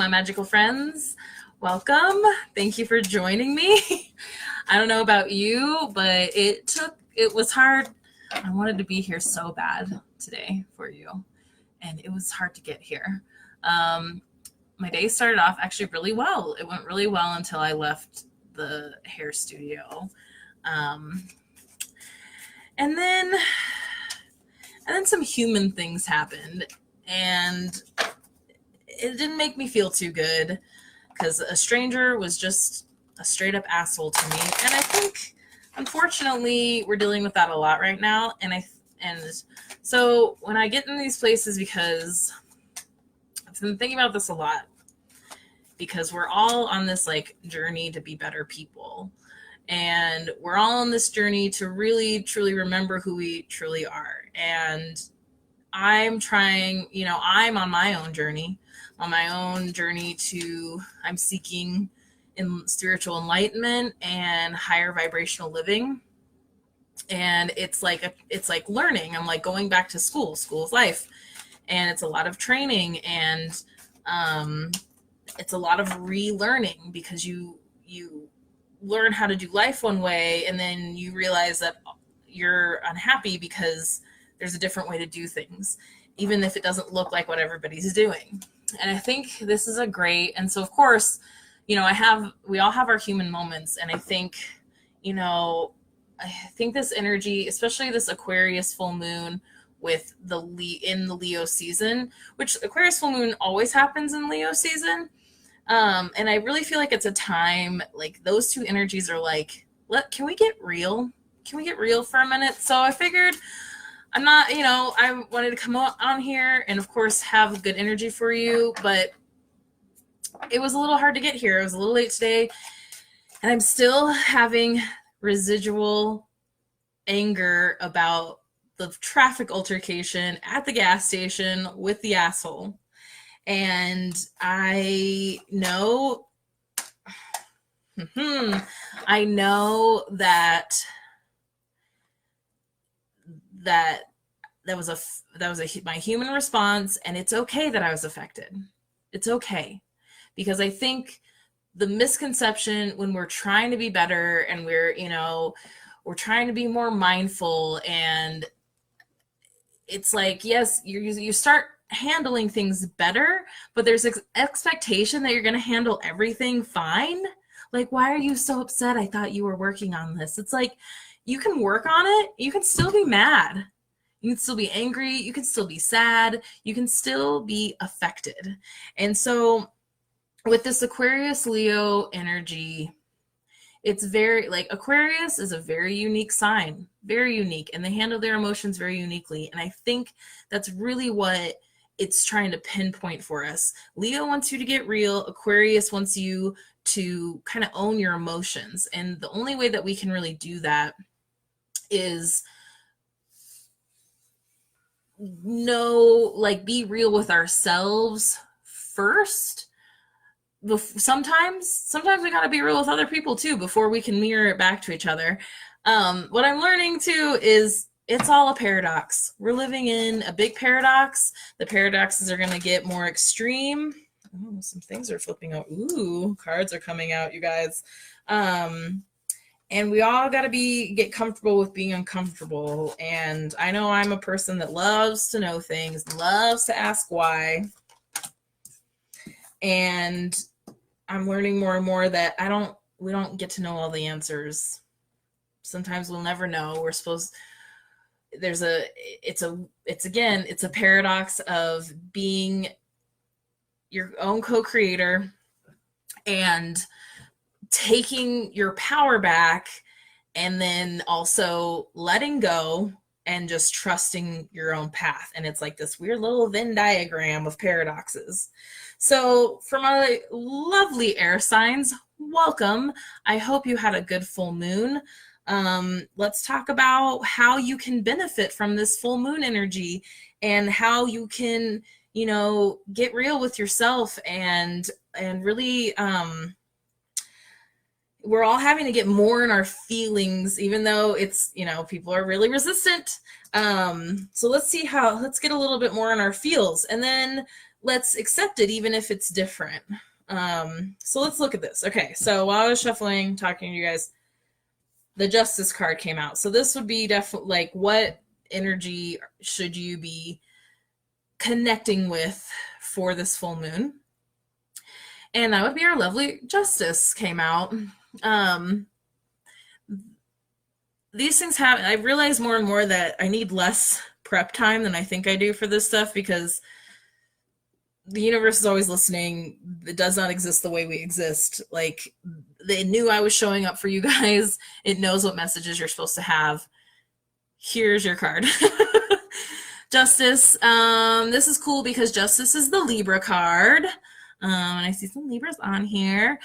my magical friends. Welcome. Thank you for joining me. I don't know about you, but it was hard. I wanted to be here so bad today for you, and it was hard to get here. My day started off actually really well. It went really well until I left the hair studio. And then some human things happened, and it didn't make me feel too good because a stranger was just a straight up asshole to me. And I think, unfortunately, we're dealing with that a lot right now. And so when I get in these places, because I've been thinking about this a lot, because we're all on this like journey to be better people. And we're all on this journey to really, truly remember who we truly are. And I'm trying, I'm on my own journey. I'm seeking spiritual enlightenment and higher vibrational living. And it's like learning. I'm like going back to school of life. And it's a lot of training, and it's a lot of relearning, because you learn how to do life one way, and then you realize that you're unhappy because there's a different way to do things, even if it doesn't look like what everybody's doing. And I think this is and so of course, we all have our human moments. And I think, this energy, especially this Aquarius full moon with in the Leo season, which Aquarius full moon always happens in Leo season. And I really feel like it's a time, like those two energies are like, can we get real? Can we get real for a minute? So I figured I wanted to come on here and of course have good energy for you, but it was a little hard to get here. It was a little late today, and I'm still having residual anger about the traffic altercation at the gas station with the asshole. And I know that was my human response, and it's okay that I was affected. It's okay, because I think the misconception when we're trying to be better and we're trying to be more mindful, and it's like, yes, you start handling things better, but there's expectation that you're going to handle everything fine. Like, why are you so upset? I thought you were working on this. It's like, you can work on it. You can still be mad. You can still be angry. You can still be sad. You can still be affected. And so with this Aquarius Leo energy, it's very, like, Aquarius is a very unique sign, very unique, and they handle their emotions very uniquely. And I think that's really what it's trying to pinpoint for us. Leo wants you to get real. Aquarius wants you to kind of own your emotions. And the only way that we can really do that is be real with ourselves first. Sometimes we got to be real with other people too before we can mirror it back to each other. What I'm learning too is it's all a paradox. We're living in a big paradox. The paradoxes are going to get more extreme. Oh, some things are flipping out. Ooh, cards are coming out, you guys. And we all got to get comfortable with being uncomfortable. And I know I'm a person that loves to know things, loves to ask why. And I'm learning more and more that we don't get to know all the answers. Sometimes we'll never know. It's a paradox of being your own co-creator and taking your power back, and then also letting go and just trusting your own path. And it's like this weird little Venn diagram of paradoxes. So for my lovely air signs, welcome. I hope you had a good full moon. Let's talk about how you can benefit from this full moon energy, and how you can, get real with yourself, and really, we're all having to get more in our feelings, even though it's, people are really resistant. So let's get a little bit more in our feels. And then let's accept it even if it's different. So let's look at this. Okay, so while I was shuffling, talking to you guys, the Justice card came out. So this would be definitely like, what energy should you be connecting with for this full moon? And that would be our lovely Justice came out. These things happen. I realize more and more that I need less prep time than I think I do for this stuff, because the universe is always listening. It does not exist the way we exist. Like, they knew I was showing up for you guys. It knows what messages you're supposed to have. Here's your card. Justice. This is cool because Justice is the Libra card. And I see some Libras on here.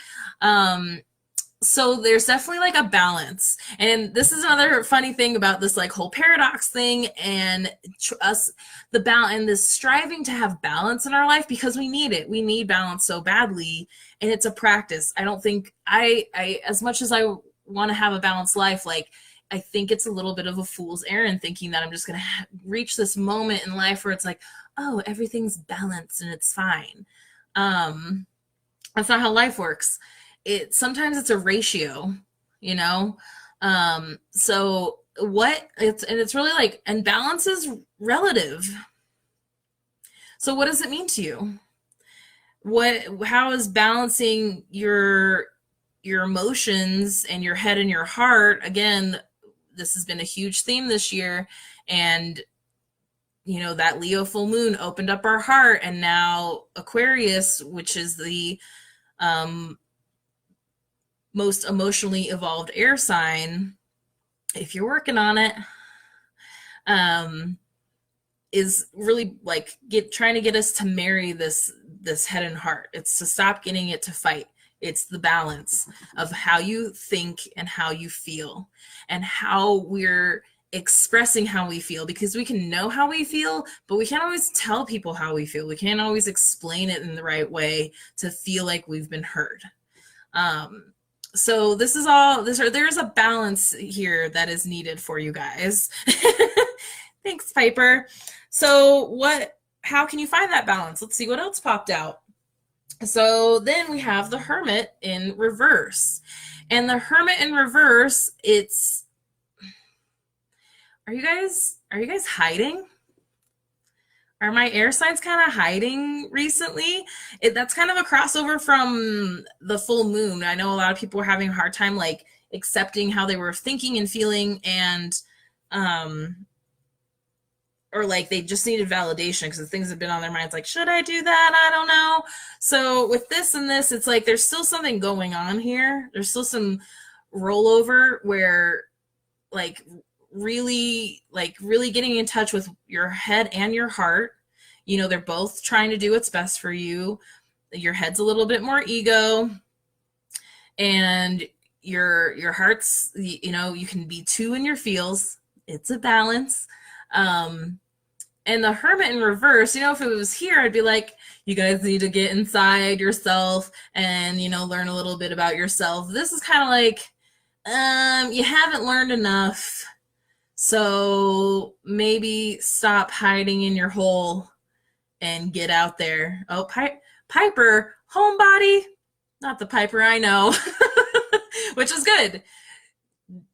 So there's definitely like a balance. And this is another funny thing about this like whole paradox thing, and us, the balance, and this striving to have balance in our life, because we need it. We need balance so badly, and it's a practice. I don't think I as much as I want to have a balanced life, like, I think it's a little bit of a fool's errand thinking that I'm just going to reach this moment in life where it's like, oh, everything's balanced and it's fine. That's not how life works. Sometimes it's a ratio, you know? So it's really like, and balance is relative. So what does it mean to you? How is balancing your emotions and your head and your heart? Again, this has been a huge theme this year, and you know, that Leo full moon opened up our heart, and now Aquarius, which is the most emotionally evolved air sign, if you're working on it, is really like trying to get us to marry this head and heart. It's to stop getting it to fight. It's the balance of how you think and how you feel, and how we're expressing how we feel, because we can know how we feel, but we can't always tell people how we feel. We can't always explain it in the right way to feel like we've been heard. So there's a balance here that is needed for you guys. Thanks, Piper. So how can you find that balance? Let's see what else popped out. So then we have the Hermit in reverse. And the Hermit in reverse, are you guys hiding? Are my air signs kind of hiding recently? That's kind of a crossover from the full moon. I know a lot of people were having a hard time like accepting how they were thinking and feeling, and or like they just needed validation because things have been on their minds, like, should I do that? I don't know. So with this and this, it's like there's still something going on here. There's still some rollover where really getting in touch with your head and your heart. You know, they're both trying to do what's best for you. Your head's a little bit more ego, and your heart's, you know, you can be two in your feels. It's a balance. And the Hermit in reverse, you know, if it was here, I'd be like, you guys need to get inside yourself and, you know, learn a little bit about yourself. This is kind of like, you haven't learned enough. So maybe stop hiding in your hole and get out there. Oh, Piper, homebody, not the Piper I know, which is good.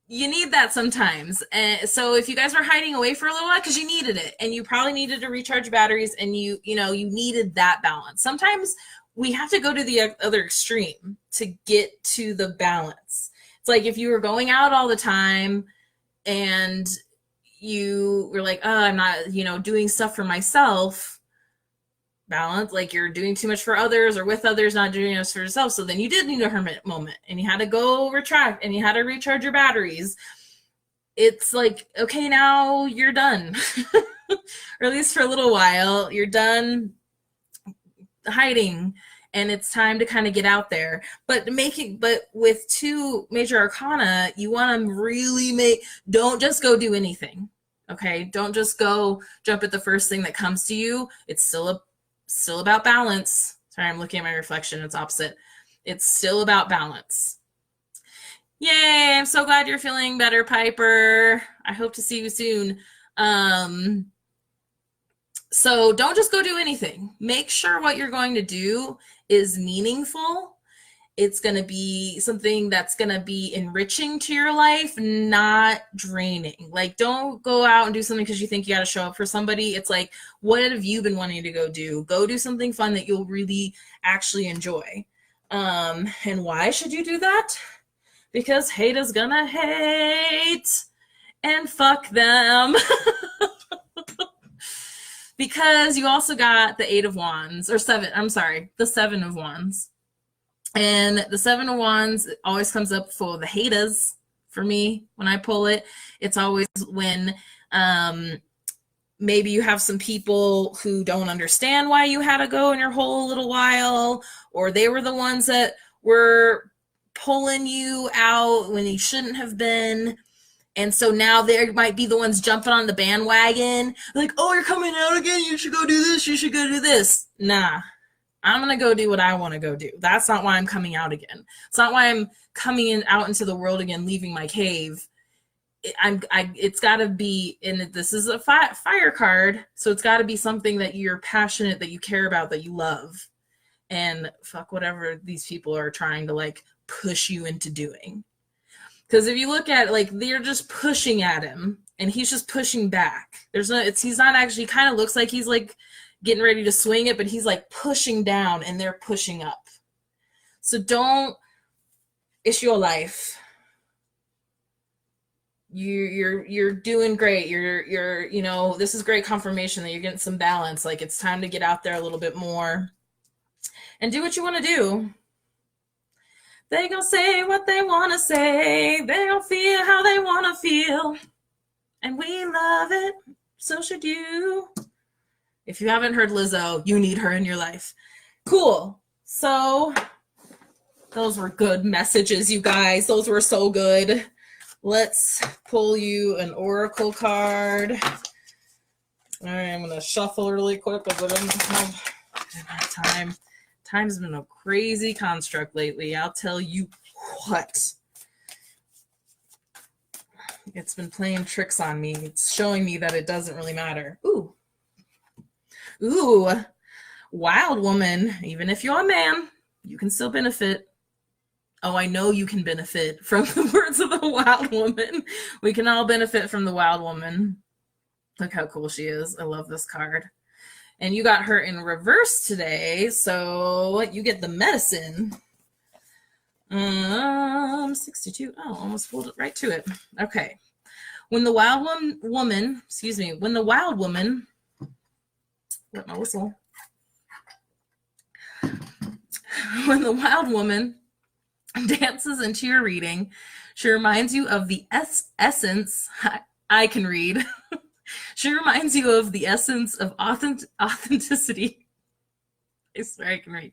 You need that sometimes. And so if you guys were hiding away for a little while because you needed it, and you probably needed to recharge batteries, and you needed that balance. Sometimes we have to go to the other extreme to get to the balance. It's like if you were going out all the time and you were like, oh, I'm not, doing stuff for myself. Balance, like you're doing too much for others or with others, not doing enough for yourself. So then you did need a hermit moment, and you had to go retract, and you had to recharge your batteries. It's like, okay, now you're done. Or at least for a little while, you're done hiding, and it's time to kind of get out there. But with two major arcana, you want to really don't just go do anything. Okay, don't just go jump at the first thing that comes to you. It's still about balance. Sorry, I'm looking at my reflection. It's opposite. It's still about balance. Yay, I'm so glad you're feeling better, Piper. I hope to see you soon. So don't just go do anything. Make sure what you're going to do is meaningful. It's going to be something that's going to be enriching to your life, not draining. Like, don't go out and do something because you think you got to show up for somebody. It's like, what have you been wanting to go do? Go do something fun that you'll really actually enjoy. And why should you do that? Because hate is gonna hate, and fuck them. Because you also got the 8 of Wands, or 7, I'm sorry, the 7 of Wands. And the 7 of Wands always comes up for the haters for me when I pull it. It's always when maybe you have some people who don't understand why you had to go in your whole little while, or they were the ones that were pulling you out when you shouldn't have been. And so now they might be the ones jumping on the bandwagon. Like, oh, you're coming out again. You should go do this. You should go do this. Nah, I'm going to go do what I want to go do. That's not why I'm coming out again. It's not why I'm coming out into the world again, leaving my cave. It's got to be, and this is a fire card, so it's got to be something that you're passionate, that you care about, that you love. And fuck whatever these people are trying to like push you into doing. Because if you look at it, like, they're just pushing at him and he's just pushing back. He's not actually, kind of looks like he's like getting ready to swing it, but he's like pushing down and they're pushing up. So it's your life. You're doing great. You're this is great confirmation that you're getting some balance. Like, it's time to get out there a little bit more and do what you want to do. They gonna say what they want to say. They gonna feel how they want to feel. And we love it. So should you. If you haven't heard Lizzo, you need her in your life. Cool. So those were good messages, you guys. Those were so good. Let's pull you an oracle card. All right, I'm going to shuffle really quick because I didn't have time. Time's been a crazy construct lately. I'll tell you what. It's been playing tricks on me. It's showing me that it doesn't really matter. Ooh, wild woman. Even if you're a man, you can still benefit. Oh, I know you can benefit from the words of the wild woman. We can all benefit from the wild woman. Look how cool she is. I love this card. And you got her in reverse today, so you get the medicine. 62. Oh, almost pulled it right to it. Okay. When the wild woman, let my whistle. When the wild woman dances into your reading, she reminds you of the essence. I can read. She reminds you of the essence of authenticity. I swear I can read.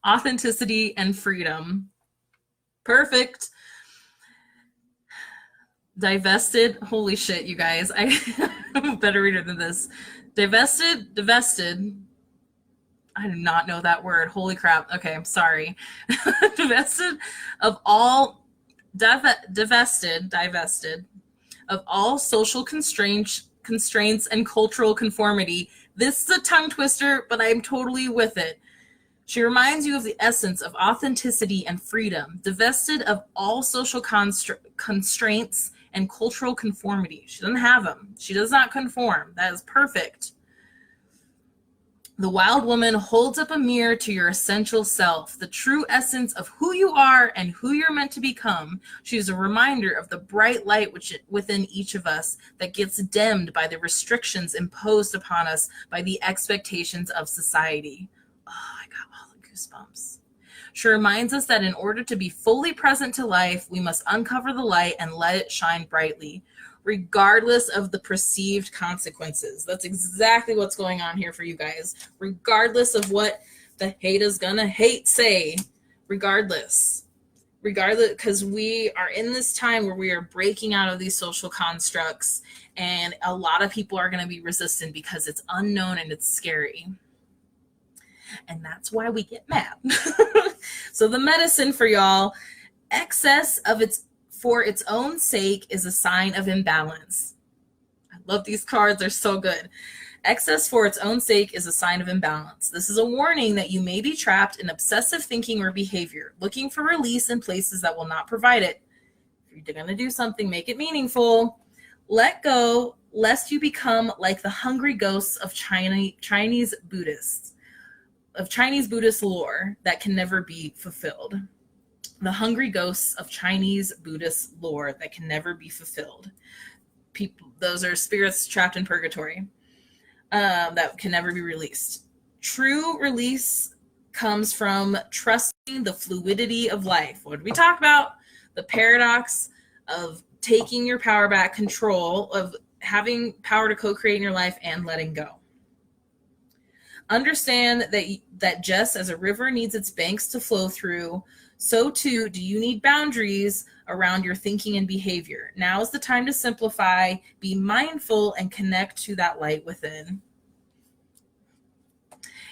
Authenticity and freedom. Perfect. Divested. Holy shit, you guys. I'm a better reader than this. Divested. I do not know that word. Holy crap. Okay, I'm sorry. Divested of all social constraints and cultural conformity. This is a tongue twister, but I'm totally with it. She reminds you of the essence of authenticity and freedom, divested of all social constraints and cultural conformity. She doesn't have them. She does not conform. That is perfect. The wild woman holds up a mirror to your essential self, the true essence of who you are and who you're meant to become. She is a reminder of the bright light within each of us that gets dimmed by the restrictions imposed upon us by the expectations of society. Oh, I got all the goosebumps. She reminds us that in order to be fully present to life, we must uncover the light and let it shine brightly, regardless of the perceived consequences. That's exactly what's going on here for you guys. Regardless of what the haters gonna hate say. Regardless, because we are in this time where we are breaking out of these social constructs, and a lot of people are gonna be resistant because it's unknown and it's scary. And that's why we get mad. So the medicine for y'all, excess of for its own sake is a sign of imbalance. I love these cards. They're so good. Excess for its own sake is a sign of imbalance. This is a warning that you may be trapped in obsessive thinking or behavior, looking for release in places that will not provide it. If you're going to do something, make it meaningful. Let go, lest you become like the hungry ghosts of Chinese Buddhist lore that can never be fulfilled. The hungry ghosts of Chinese Buddhist lore that can never be fulfilled. People, those are spirits trapped in purgatory. That can never be released. True release comes from trusting the fluidity of life. What did we talk about? The paradox of taking your power back, control of having power to co-create in your life and letting go. Understand that just as a river needs its banks to flow through, so too do you need boundaries around your thinking and behavior. Now is the time to simplify, be mindful, and connect to that light within.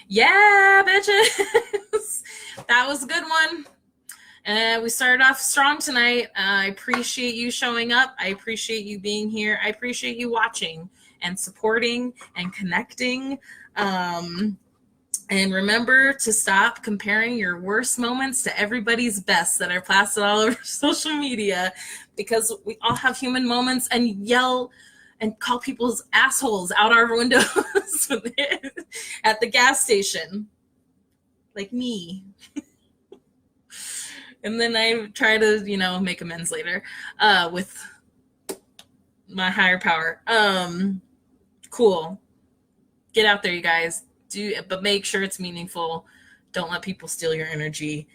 Yeah, bitches. That was a good one. And we started off strong tonight. I appreciate you showing up. I appreciate you being here. I appreciate you watching and supporting and connecting. And remember to stop comparing your worst moments to everybody's best that are plastered all over social media, because we all have human moments, and yell and call people's assholes out our windows at the gas station, like me. And then I try to, make amends later with my higher power. Cool. Get out there, you guys. But make sure it's meaningful. Don't let people steal your energy.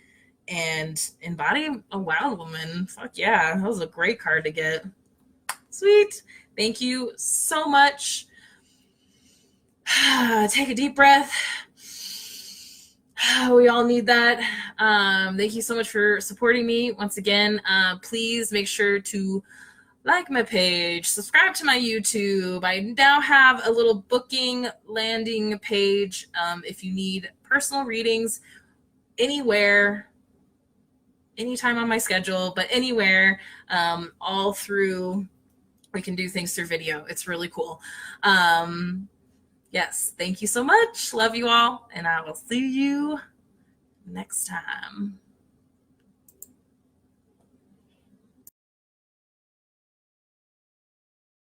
And embody a wild woman. Fuck yeah. That was a great card to get. Sweet. Thank you so much. Take a deep breath. We all need that. Thank you so much for supporting me. Once again, please make sure to like my page, subscribe to my YouTube. I now have a little booking landing page if you need personal readings anywhere, anytime on my schedule, but anywhere, all through, we can do things through video. It's really cool. Yes, thank you so much. Love you all, and I will see you next time.